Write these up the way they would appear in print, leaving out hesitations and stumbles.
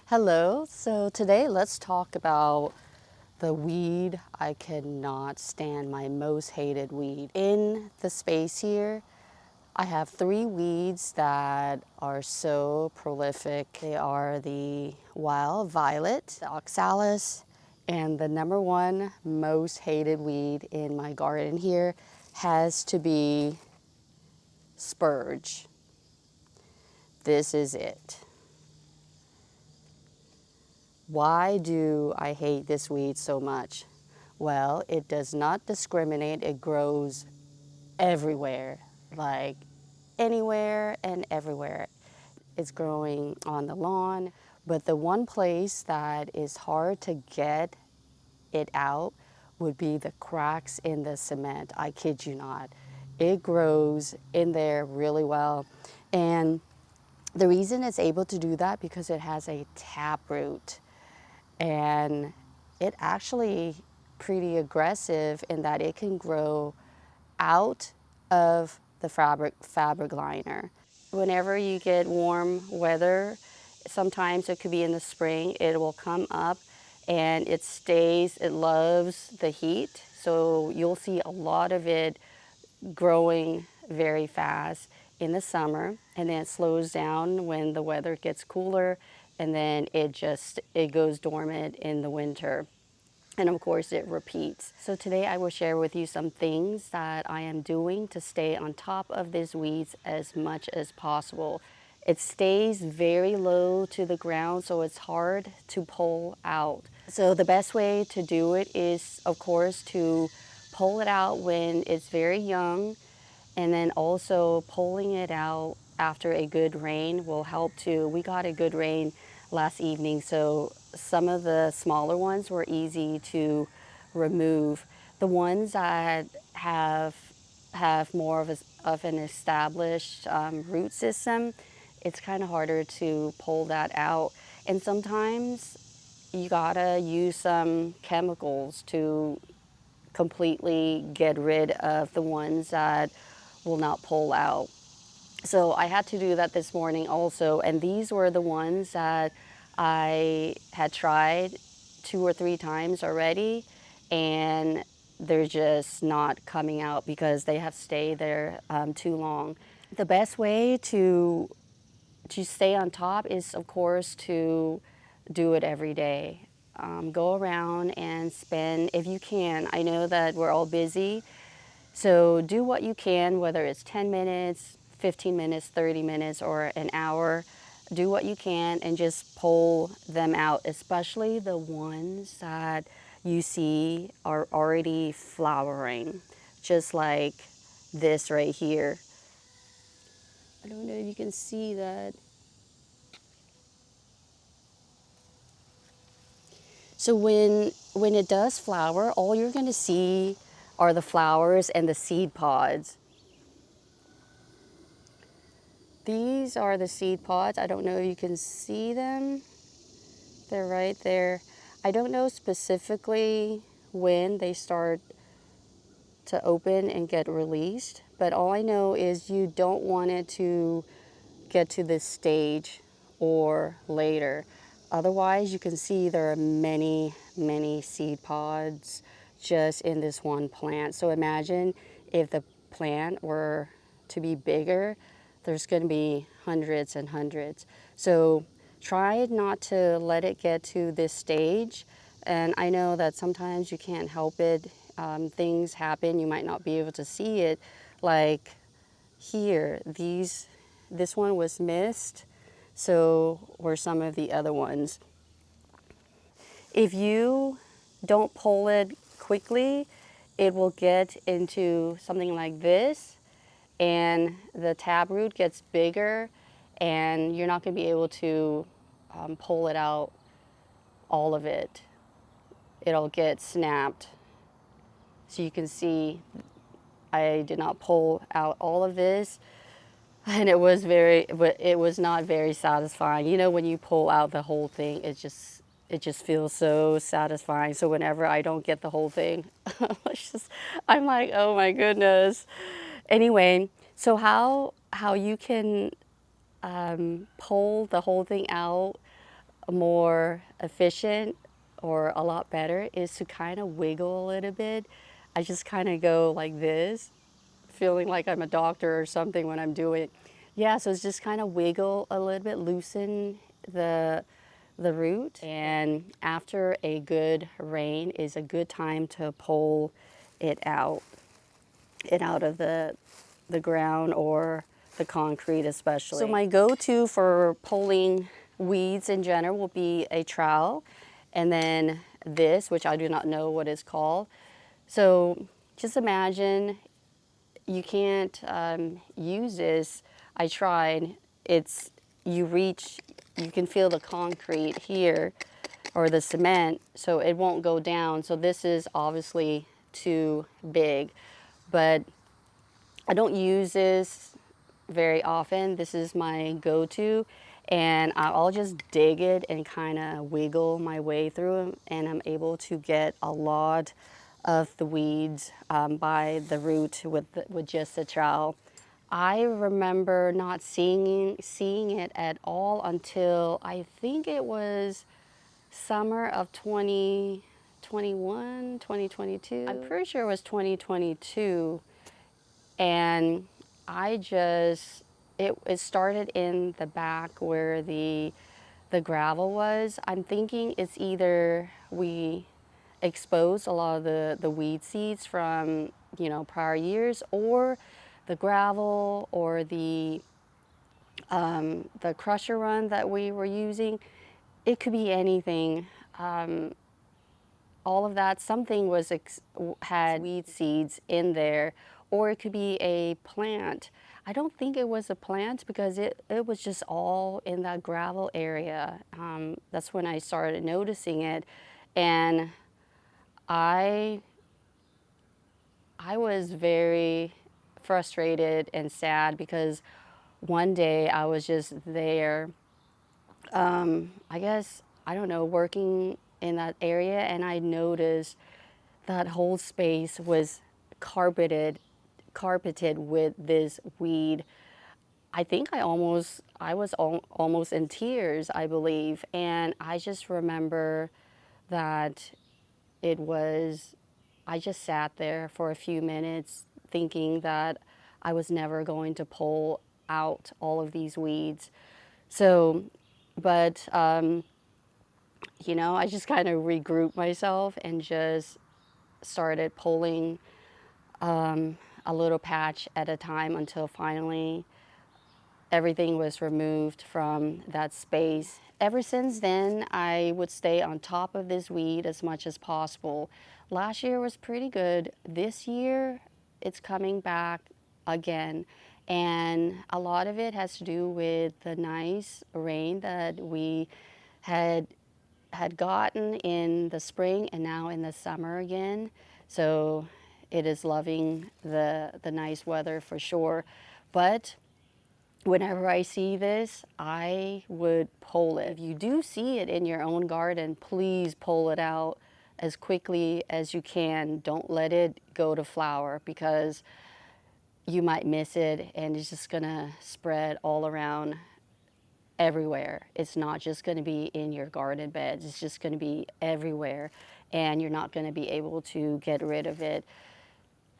Hello, so today let's talk about the weed I cannot stand, my most hated weed. In the space here, I have three weeds that are so prolific. They are the wild violet, the oxalis, and the number one most hated weed in my garden here has to be spurge. This is it. Why do I hate this weed so much? Well, it does not discriminate. It grows everywhere, like anywhere and everywhere. It's growing on the lawn, but the one place that is hard to get it out would be the cracks in the cement. I kid you not. It grows in there really well. And the reason it's able to do that because it has a taproot, and it actually pretty aggressive in that it can grow out of the fabric liner. Whenever you get warm weather, sometimes it could be in the spring, it will come up and it stays, it loves the heat. So you'll see a lot of it growing very fast in the summer, and then it slows down when the weather gets cooler, and then it goes dormant in the winter. And of course it repeats. So today I will share with you some things that I am doing to stay on top of these weeds as much as possible. It stays very low to the ground, so it's hard to pull out. So the best way to do it is, of course, to pull it out when it's very young, and then also pulling it out after a good rain will help too. We got a good rain last evening, so some of the smaller ones were easy to remove. The ones that have more of an established root system, it's kind of harder to pull that out. And sometimes you gotta use some chemicals to completely get rid of the ones that will not pull out. So I had to do that this morning also, and these were the ones that I had tried 2 or 3 times already, and they're just not coming out because they have stayed there too long. The best way to stay on top is, of course, to do it every day. Go around and spend, if you can. I know that we're all busy, so do what you can, whether it's 10 minutes, 15 minutes, 30 minutes, or an hour. Do what you can and just pull them out, especially the ones that you see are already flowering, just like this right here. I don't know if you can see that. So when it does flower, all you're going to see are the flowers and the seed pods. These are the seed pods. I don't know if you can see them. They're right there. I don't know specifically when they start to open and get released, but all I know is you don't want it to get to this stage or later. Otherwise, you can see there are many seed pods just in this one plant. So imagine if the plant were to be bigger, there's going to be hundreds and hundreds. So try not to let it get to this stage. And I know that sometimes you can't help it. Things happen, you might not be able to see it. Like here, this one was missed, so were some of the other ones. If you don't pull it quickly, it will get into something like this, and the taproot gets bigger, and you're not going to be able to pull it out, all of it. It'll get snapped. So you can see I did not pull out all of this, and it was not very satisfying. You know, when you pull out the whole thing, it just feels so satisfying. So whenever I don't get the whole thing, I'm like, oh my goodness. Anyway, so how you can pull the whole thing out more efficient or a lot better is to kind of wiggle a little bit. I just kind of go like this, feeling like I'm a doctor or something when I'm doing it. Yeah, so it's just kind of wiggle a little bit, loosen the root. And after a good rain is a good time to pull it out of the ground or the concrete especially. So my go-to for pulling weeds in general will be a trowel, and then this, which I do not know what it's called. So just imagine you can't use this. I tried. It's, you reach, you can feel the concrete here or the cement, so it won't go down. So this is obviously too big, but I don't use this very often. This is my go-to, and I'll just dig it and kind of wiggle my way through them, and I'm able to get a lot of the weeds by the root with just a trowel. I remember not seeing it at all until I think it was summer of 2021, 2022. I'm pretty sure it was 2022. And I just, it started in the back where the gravel was. I'm thinking it's either we exposed a lot of the weed seeds from, you know, prior years, or the gravel or the crusher run that we were using. It could be anything. All of that, something was had weed seeds in there, or it could be a plant. I don't think it was a plant because it was just all in that gravel area. That's when I started noticing it, and I was very frustrated and sad because one day I was just there, I guess, I don't know, working in that area, and I noticed that whole space was carpeted with this weed. I think I was almost in tears, I believe, and I just remember that it was, I just sat there for a few minutes thinking that I was never going to pull out all of these weeds. So, but you know, I just kind of regrouped myself and just started pulling a little patch at a time until finally everything was removed from that space. Ever since then, I would stay on top of this weed as much as possible. Last year was pretty good. This year, it's coming back again. And a lot of it has to do with the nice rain that we had gotten in the spring and now in the summer again. So it is loving the nice weather for sure. But whenever I see this, I would pull it. If you do see it in your own garden, please pull it out as quickly as you can. Don't let it go to flower because you might miss it and it's just gonna spread all around everywhere. It's not just going to be in your garden beds, it's just going to be everywhere, and you're not going to be able to get rid of it.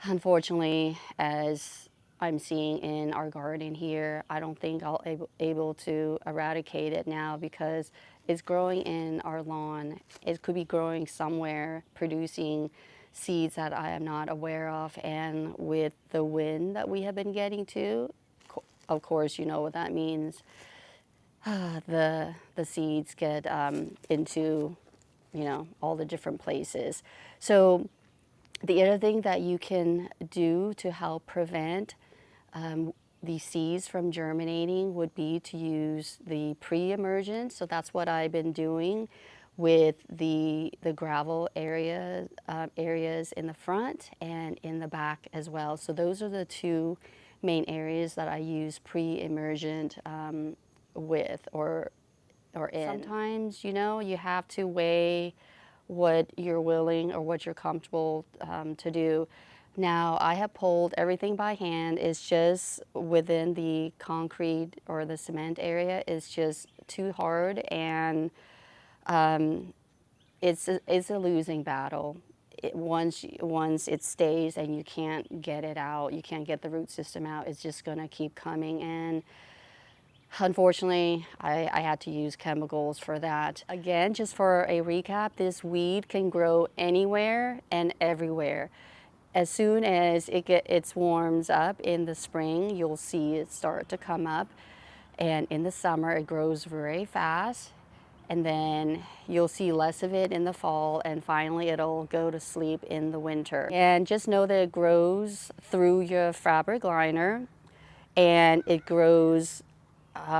Unfortunately, as I'm seeing in our garden here, I don't think I'll able to eradicate it now because it's growing in our lawn. It could be growing somewhere, producing seeds that I am not aware of, and with the wind that we have been getting too, of course, you know what that means. The seeds get into, you know, all the different places. So the other thing that you can do to help prevent the seeds from germinating would be to use the pre-emergent. So that's what I've been doing with the gravel areas in the front and in the back as well. So those are the two main areas that I use pre-emergent with or in. Sometimes, you know, you have to weigh what you're willing or what you're comfortable to do. Now, I have pulled everything by hand. It's just within the concrete or the cement area. It's just too hard, and it's a losing battle. Once it stays and you can't get it out, you can't get the root system out, it's just going to keep coming. And unfortunately, I had to use chemicals for that. Again, just for a recap, this weed can grow anywhere and everywhere. As soon as it warms up in the spring, you'll see it start to come up. And in the summer, it grows very fast. And then you'll see less of it in the fall, and finally it'll go to sleep in the winter. And just know that it grows through your fabric liner, and it grows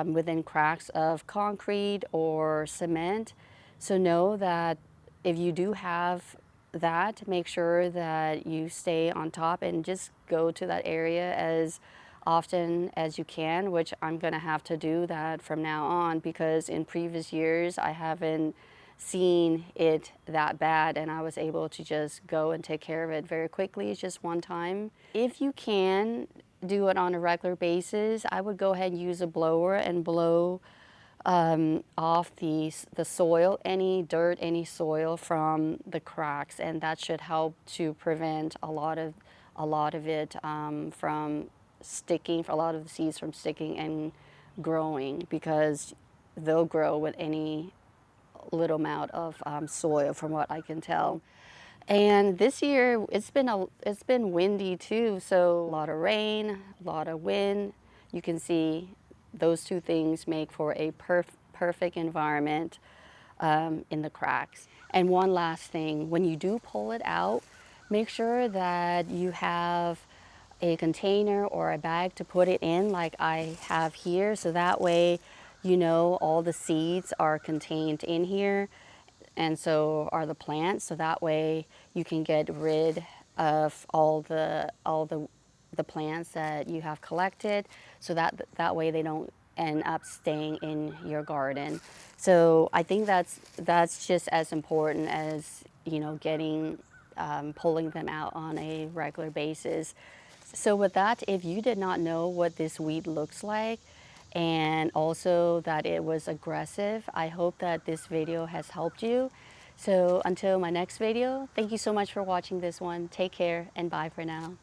within cracks of concrete or cement. So know that if you do have that, make sure that you stay on top and just go to that area as often as you can, which I'm going to have to do that from now on, because in previous years I haven't seen it that bad, and I was able to just go and take care of it very quickly, just one time. If you can do it on a regular basis, I would go ahead and use a blower and blow off the soil, any dirt, any soil from the cracks, and that should help to prevent a lot of it from sticking, for a lot of the seeds from sticking and growing, because they'll grow with any little amount of soil, from what I can tell. And this year it's been windy too, so a lot of rain, a lot of wind. You can see those two things make for a perfect environment in the cracks. And one last thing, when you do pull it out, make sure that you have a container or a bag to put it in, like I have here, so that way you know all the seeds are contained in here, and so are the plants, so that way you can get rid of all the plants that you have collected, so that way they don't end up staying in your garden. So I think that's just as important as, you know, getting pulling them out on a regular basis. So with that, if you did not know what this weed looks like, and also that it was aggressive, I hope that this video has helped you. So until my next video, thank you so much for watching this one. Take care and bye for now.